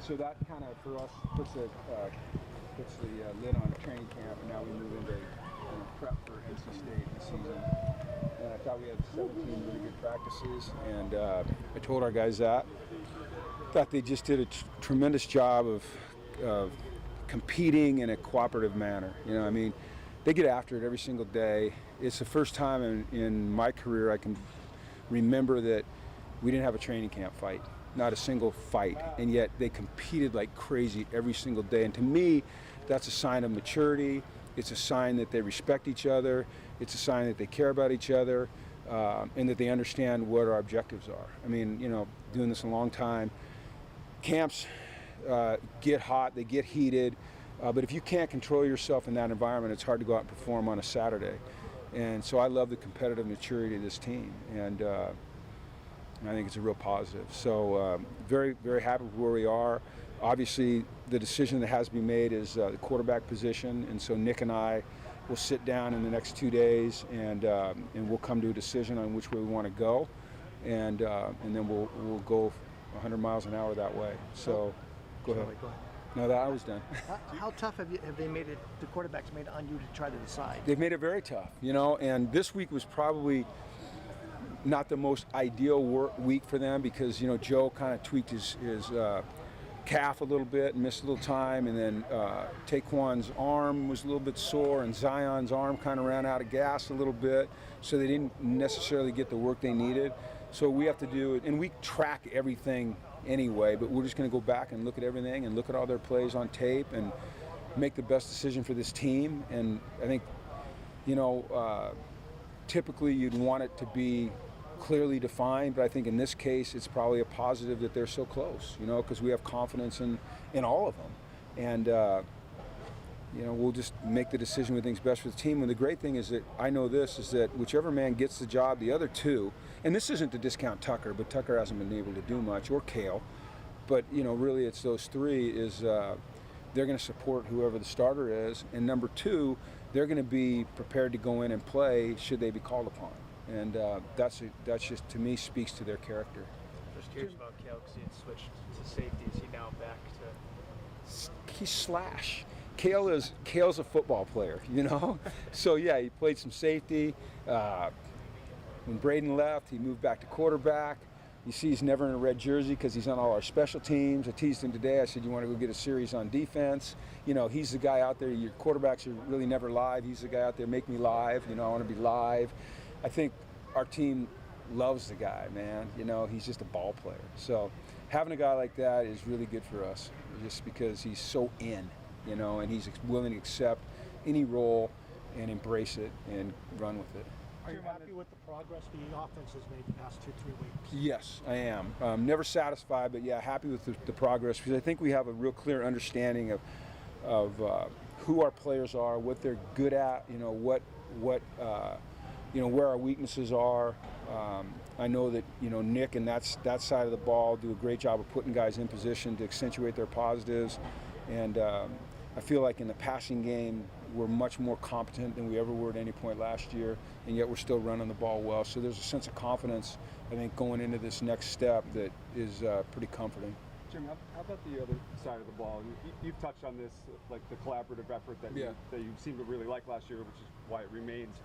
so that kind of for us puts the lid on training camp, and now we move into prep for NC State this season. And I thought we had 17 really good practices, and I told our guys that. Thought they just did a tremendous job of competing in a cooperative manner. I mean, they get after it every single day. It's the first time in my career I can remember that we didn't have a training camp fight, not a single fight, and yet they competed like crazy every single day. And to me, that's a sign of maturity. It's a sign that they respect each other. It's a sign that they care about each other, and that they understand what our objectives are. I mean, doing this a long time, camps get hot, they get heated, but if you can't control yourself in that environment, it's hard to go out and perform on a Saturday. And so I love the competitive maturity of this team, and I think it's a real positive. So very, very happy with where we are. Obviously, the decision that has to be made is the quarterback position, and so Nick and I will sit down in the next 2 days, and we'll come to a decision on which way we want to go, and then we'll go 100 miles an hour that way. So, go ahead. No, I was done. How tough have they made it? The quarterbacks made it on you to try to decide. They've made it very tough, And this week was probably not the most ideal week for them because Joe kind of tweaked his calf a little bit and missed a little time, and then Taquan's arm was a little bit sore, and Zion's arm kind of ran out of gas a little bit, so they didn't necessarily get the work they needed. So we have to do it, and we track everything anyway, but we're just going to go back and look at everything and look at all their plays on tape and make the best decision for this team. And I think, typically you'd want it to be clearly defined, but I think in this case it's probably a positive that they're so close, because we have confidence in all of them. And we'll just make the decision we think is best for the team. And the great thing is that I know this is that whichever man gets the job, the other two, and this isn't to discount Tucker, but Tucker hasn't been able to do much, or Kale, but really it's those three, is they're going to support whoever the starter is, and number two, they're going to be prepared to go in and play should they be called upon. And that's just, to me, speaks to their character. Just curious about Kale, because he had switched to safety. Is he now back to? He's slash. Kale's a football player, So yeah, he played some safety. When Braden left, he moved back to quarterback. You see he's never in a red jersey because he's on all our special teams. I teased him today. I said, you want to go get a series on defense? He's the guy out there. Your quarterbacks are really never live. He's the guy out there, make me live. I want to be live. I think our team loves the guy, man. He's just a ball player. So having a guy like that is really good for us, just because he's so in, and he's willing to accept any role and embrace it and run with it. Are you happy with the progress the offense has made the past 2-3 weeks? Yes, I am. Never satisfied, but yeah, happy with the progress, because I think we have a real clear understanding of who our players are, what they're good at, where our weaknesses are. I know that Nick and that side of the ball do a great job of putting guys in position to accentuate their positives, and I feel like in the passing game we're much more competent than we ever were at any point last year, and yet we're still running the ball well. So there's a sense of confidence, I think, going into this next step that is pretty comforting. Jim, how about the other side of the ball? You've touched on this, like the collaborative effort that you seem to really like last year, which is why it remains.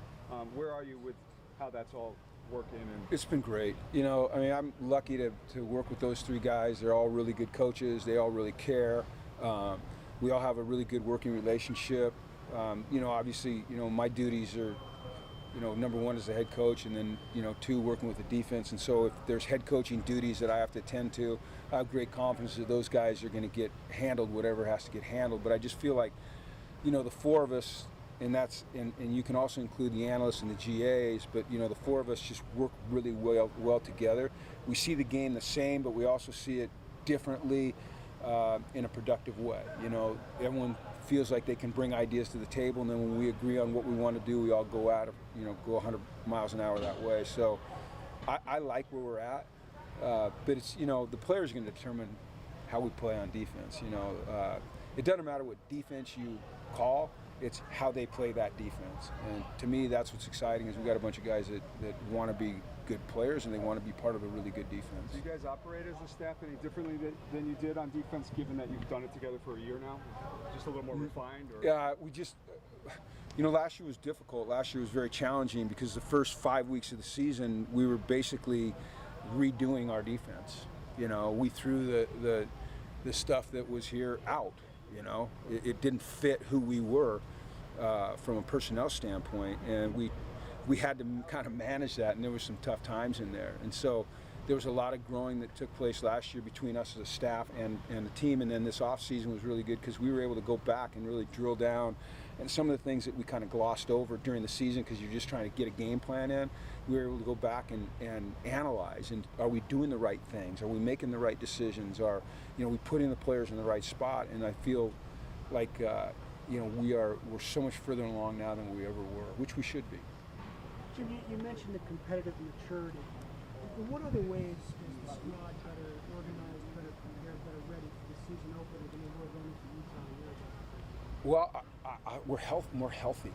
Where are you with how that's all working? And it's been great. I'm lucky to work with those three guys. They're all really good coaches. They all really care. We all have a really good working relationship. Obviously, my duties are, number one is the head coach, and then, two, working with the defense. And so if there's head coaching duties that I have to attend to, I have great confidence that those guys are going to get handled, whatever has to get handled. But I just feel like, the four of us, and you can also include the analysts and the GAs, but the four of us just work really well together. We see the game the same, but we also see it differently in a productive way. Everyone feels like they can bring ideas to the table, and then when we agree on what we want to do, we all go out of, go 100 miles an hour that way. So I like where we're at, but it's, the players are going to determine how we play on defense. It doesn't matter what defense you call, it's how they play that defense. And to me, that's what's exciting, is we've got a bunch of guys that want to be good players and they want to be part of a really good defense. Do you guys operate as a staff any differently than you did on defense, given that you've done it together for a year now? Just a little more refined? Or? Yeah, we just, last year was difficult. Last year was very challenging because the first 5 weeks of the season, we were basically redoing our defense. We threw the stuff that was here out. It didn't fit who we were from a personnel standpoint, and we had to kind of manage that, and there were some tough times in there. And so there was a lot of growing that took place last year between us as a staff and the team, and then this off season was really good because we were able to go back and really drill down. And some of the things that we kind of glossed over during the season because you're just trying to get a game plan in, we were able to go back and analyze. And are we doing the right things? Are we making the right decisions? Are we putting the players in the right spot? And I feel like we're so much further along now than we ever were, which we should be. Jim, you mentioned the competitive maturity. In what other ways is the squad better organized, better prepared, better ready for the season opener than they were going into Utah a year ago? Well, we're more healthy,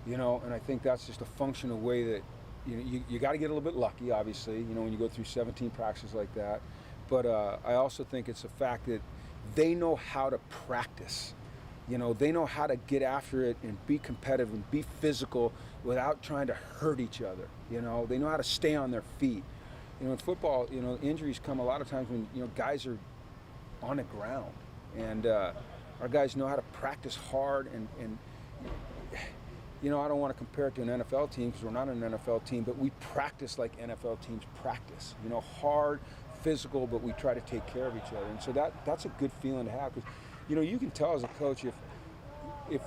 and I think that's just a function of way that you got to get a little bit lucky, obviously, when you go through 17 practices like that. But I also think it's a fact that they know how to practice. They know how to get after it and be competitive and be physical without trying to hurt each other. They know how to stay on their feet. In football, injuries come a lot of times when guys are on the ground, and our guys know how to practice hard. And I don't want to compare it to an NFL team because we're not an NFL team, but we practice like NFL teams practice. Hard, physical, but we try to take care of each other. And so that's a good feeling to have because you can tell as a coach if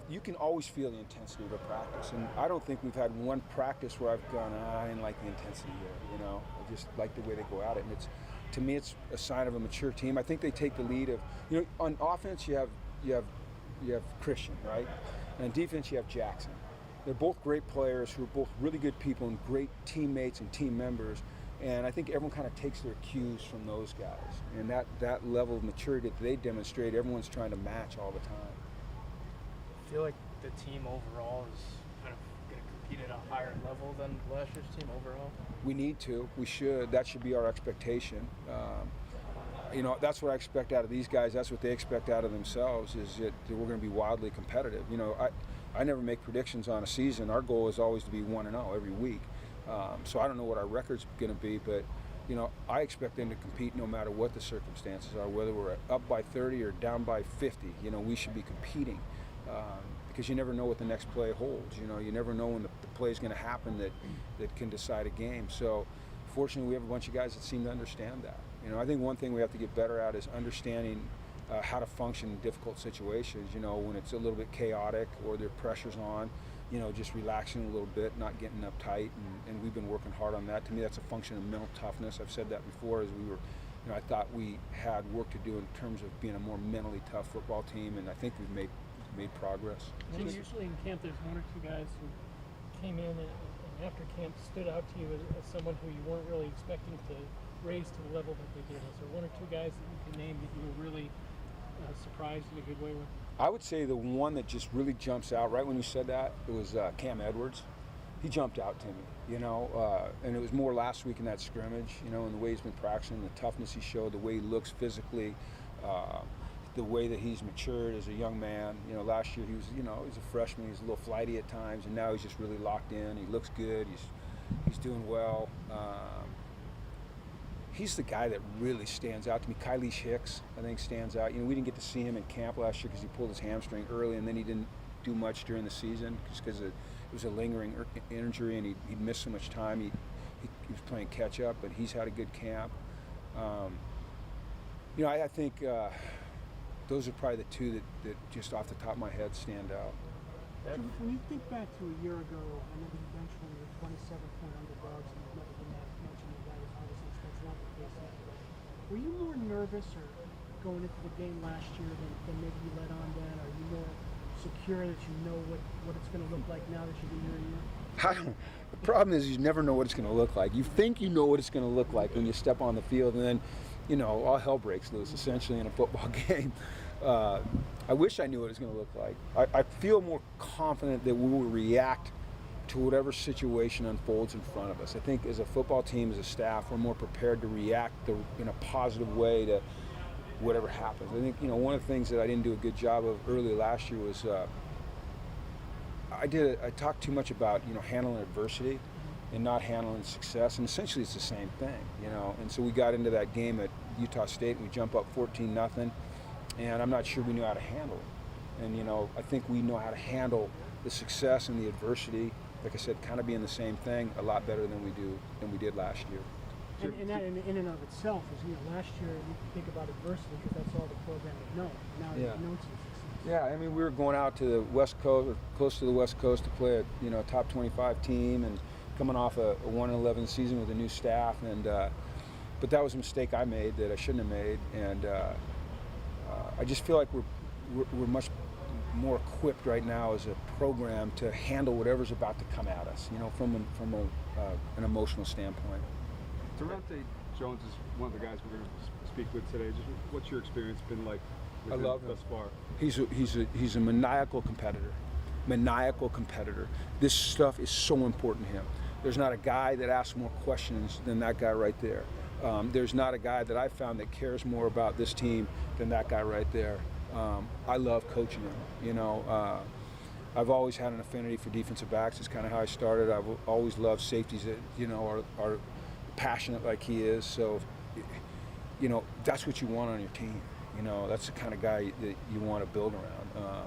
you can always feel the intensity of a practice. And I don't think we've had one practice where I've gone, I didn't like the intensity there. I just like the way they go at it. And to me, it's a sign of a mature team. I think they take the lead of, on offense you have Christian, right? And on defense you have Jackson. They're both great players who are both really good people and great teammates and team members. And I think everyone kind of takes their cues from those guys. And that level of maturity that they demonstrate, everyone's trying to match all the time. I feel like the team overall is kind of going to compete at a higher level than last year's team overall. We need to. We should. That should be our expectation. That's what I expect out of these guys. That's what they expect out of themselves, is that we're going to be wildly competitive. I never make predictions on a season. Our goal is always to be 1-0 every week. So I don't know what our record's going to be, but I expect them to compete no matter what the circumstances are, whether we're up by 30 or down by 50. We should be competing because you never know what the next play holds. You never know when the play is going to happen that can decide a game. So fortunately, we have a bunch of guys that seem to understand that. I think one thing we have to get better at is understanding how to function in difficult situations. When it's a little bit chaotic or there are pressures on. Just relaxing a little bit, not getting uptight, and we've been working hard on that. To me, that's a function of mental toughness. I've said that before, as we were, I thought we had work to do in terms of being a more mentally tough football team, and I think we've made progress. Usually in camp, there's one or two guys who came in and after camp stood out to you as someone who you weren't really expecting to raise to the level that they did. Is there one or two guys that you can name that you were really surprised in a good way with? I would say the one that just really jumps out right when you said that, it was Cam Edwards. He jumped out to me, and it was more last week in that scrimmage, and the way he's been practicing, the toughness he showed, the way he looks physically, the way that he's matured as a young man. Last year he was, he was a freshman, he was a little flighty at times, and now he's just really locked in. He looks good, he's doing well. He's the guy that really stands out to me. Kyleesh Hicks, I think, stands out. We didn't get to see him in camp last year because he pulled his hamstring early, and then he didn't do much during the season just because it was a lingering injury, and he'd missed so much time. He was playing catch up, but he's had a good camp. I think those are probably the two that just off the top of my head stand out. When you think back to a year ago, I remember you mentioned the 27-point underdogs, and you've never been that much, and that was obviously that's not the case anymore. Were you more nervous or going into the game last year than maybe you let on then? Are you more secure that you know what it's going to look like now that you've been here a year? The problem is you never know what it's going to look like. You think you know what it's going to look like when you step on the field, and then all hell breaks loose essentially in a football game. I wish I knew what it was going to look like. I feel more confident that we will react to whatever situation unfolds in front of us. I think as a football team, as a staff, we're more prepared to react in a positive way to whatever happens. I think, one of the things that I didn't do a good job of early last year was I talked too much about, handling adversity and not handling success, and essentially it's the same thing, and so we got into that game at Utah State and we jump up 14-0, and I'm not sure we knew how to handle it. And I think we know how to handle the success and the adversity, like I said, kind of being the same thing, a lot better than we did last year. And that in and of itself is, last year you think about adversity because that's all the program had known. Now Yeah. it knows success. Yeah, I mean, we were going out to the West Coast, or close to the West Coast, to play a top 25 team, and coming off a 1-11 season with a new staff, and but that was a mistake I made that I shouldn't have made, and I just feel like we're much more equipped right now as a program to handle whatever's about to come at us, from an emotional standpoint. Durante Jones is one of the guys we're going to speak with today. Just what's your experience been like with him thus far? He's a maniacal competitor. Maniacal competitor. This stuff is so important to him. There's not a guy that asks more questions than that guy right there. There's not a guy that I've found that cares more about this team than that guy right there. I love coaching him. I've always had an affinity for defensive backs. It's kind of how I started. I've always loved safeties that are passionate like he is. So that's what you want on your team. That's the kind of guy that you want to build around.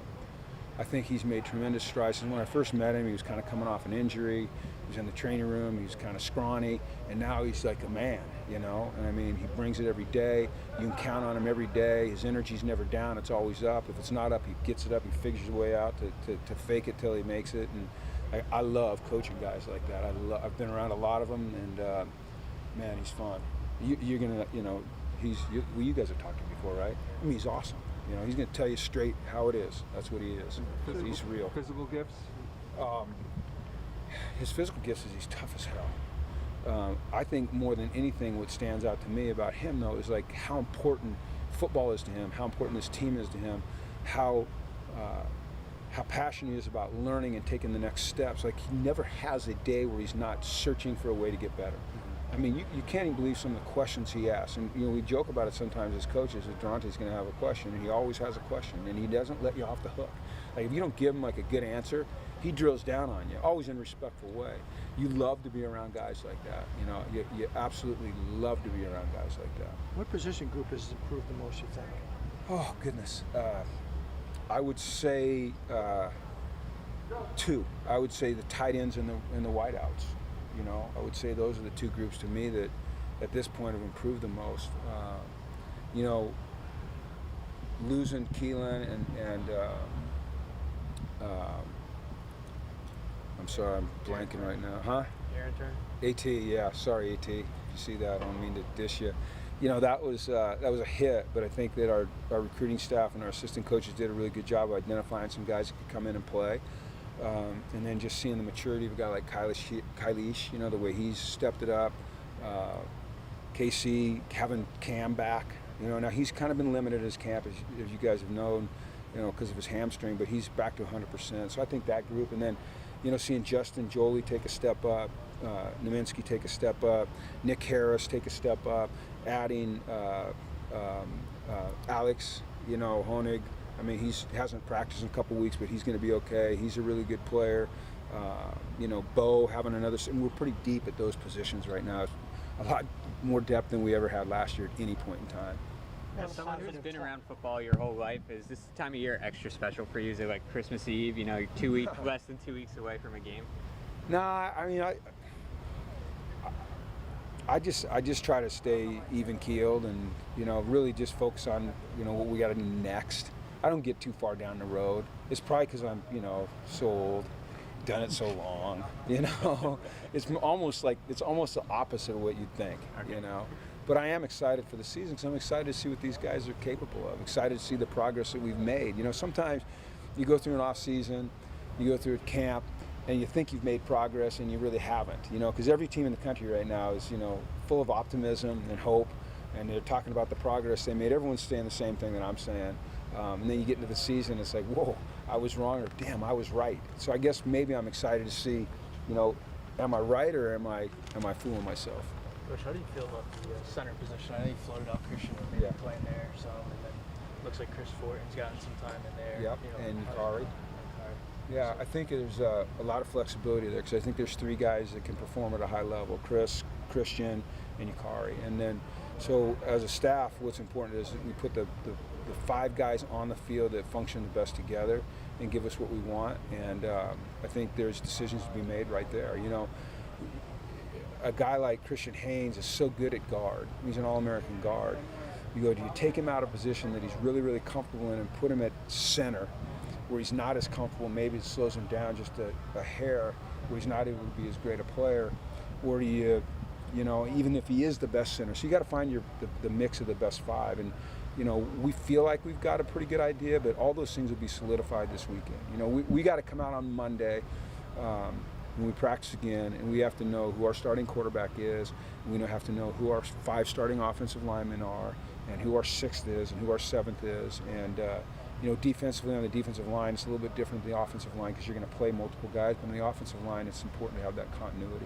I think he's made tremendous strides. And when I first met him, he was kind of coming off an injury. He was in the training room. He was kind of scrawny, and now he's like a man. And I mean, he brings it every day. You can count on him every day. His energy's never down. It's always up. If it's not up, he gets it up. He figures his way out to fake it till he makes it. And I love coaching guys like that. I've been around a lot of them, and man, he's fun. You're gonna, you guys have talked to him before, right? I mean, he's awesome. He's gonna tell you straight how it is. That's what he is. He's real. Physical gifts? His physical gifts is he's tough as hell. I think more than anything, what stands out to me about him, though, is like how important football is to him, how important this team is to him, how passionate he is about learning and taking the next steps. Like, he never has a day where he's not searching for a way to get better. I mean, you can't even believe some of the questions he asks. And, we joke about it sometimes as coaches, that Durante's going to have a question, and he always has a question, and he doesn't let you off the hook. Like, if you don't give him, like, a good answer, he drills down on you, always in a respectful way. You love to be around guys like that. You absolutely love to be around guys like that. What position group has improved the most, you think? Oh, goodness. I would say two. I would say the tight ends and the wideouts. I would say those are the two groups to me that at this point have improved the most. Losing Keelan and I'm sorry, I'm blanking right now. Huh? Aaron Turner. AT, yeah. Sorry, AT. If you see that, I don't mean to dish you. That was a hit, but I think that our recruiting staff and our assistant coaches did a really good job of identifying some guys that could come in and play. And then just seeing the maturity of a guy like Kylish, the way he's stepped it up. KC, having Cam back. Now he's kind of been limited at his camp, as you guys have known, because of his hamstring, but he's back to 100%. So I think that group, and then, seeing Justin Jolie take a step up, Naminsky take a step up, Nick Harris take a step up, adding Alex, Honig. I mean, he hasn't practiced in a couple weeks, but he's going to be okay. He's a really good player. Bo having another, and we're pretty deep at those positions right now. A lot more depth than we ever had last year at any point in time. As someone who's been around football your whole life, is this time of year extra special for you? Is it like Christmas Eve? You're 2 weeks, less than 2 weeks away from a game. Nah, I mean, I just try to stay even keeled and really just focus on what we got to do next. I don't get too far down the road. It's probably because I'm so old, done it so long. It's almost the opposite of what you'd think. Okay. But I am excited for the season because I'm excited to see what these guys are capable of. Excited to see the progress that we've made. Sometimes you go through an off season, you go through a camp, and you think you've made progress and you really haven't. Because every team in the country right now is full of optimism and hope, and they're talking about the progress they made. Everyone's saying the same thing that I'm saying. And then you get into the season, it's like, whoa, I was wrong, or damn, I was right. So I guess maybe I'm excited to see you know, am I right or am I fooling myself? Coach, how do you feel about the center position? I know you floated out Christian when Yeah. playing there, so and then looks like Chris Fortin's gotten some time in there. Yep, You know, and how do you- Yukari. Yeah, I think there's a lot of flexibility there because I think there's 3 guys that can perform at a high level: Chris, Christian, and Yukari. And then, so as a staff, what's important is that we put the 5 guys on the field that function the best together and give us what we want. And I think there's decisions to be made right there. You know, a guy like Christian Haynes is so good at guard. He's an All-American guard. You go, do you take him out of a position that he's really, really comfortable in and put him at center where he's not as comfortable, maybe it slows him down just a hair, where he's not able to be as great a player? Or do you know, even if he is the best center, so you got to find the mix of the best 5. And you know, we feel like we've got a pretty good idea, but all those things will be solidified this weekend. You know, we got to come out on Monday when we practice again, and we have to know who our starting quarterback is, and we have to know who our 5 starting offensive linemen are, and who our 6th is, and who our 7th is. And you know, defensively on the defensive line, it's a little bit different than the offensive line because you're going to play multiple guys. But on the offensive line, it's important to have that continuity.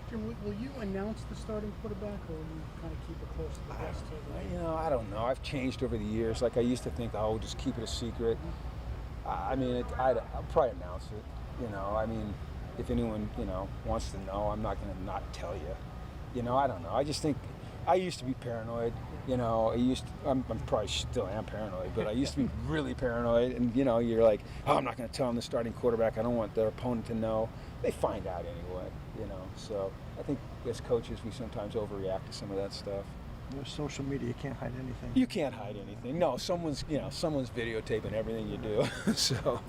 Jim, will you announce the starting quarterback, or will you kind of keep it close to the vest? You know, I don't know. I've changed over the years. Like I used to think, oh, just keep it a secret. I mean, I'll probably announce it. You know, I mean, if anyone, you know, wants to know, I'm not going to not tell you. You know, I don't know. I just think I used to be paranoid. You know, I'm probably still am paranoid, but I used to be really paranoid. And, you know, you're like, oh, I'm not going to tell them the starting quarterback. I don't want their opponent to know. They find out anyway, you know. So I think as coaches, we sometimes overreact to some of that stuff. There's social media, you can't hide anything. You can't hide anything. No, someone's videotaping everything you do. So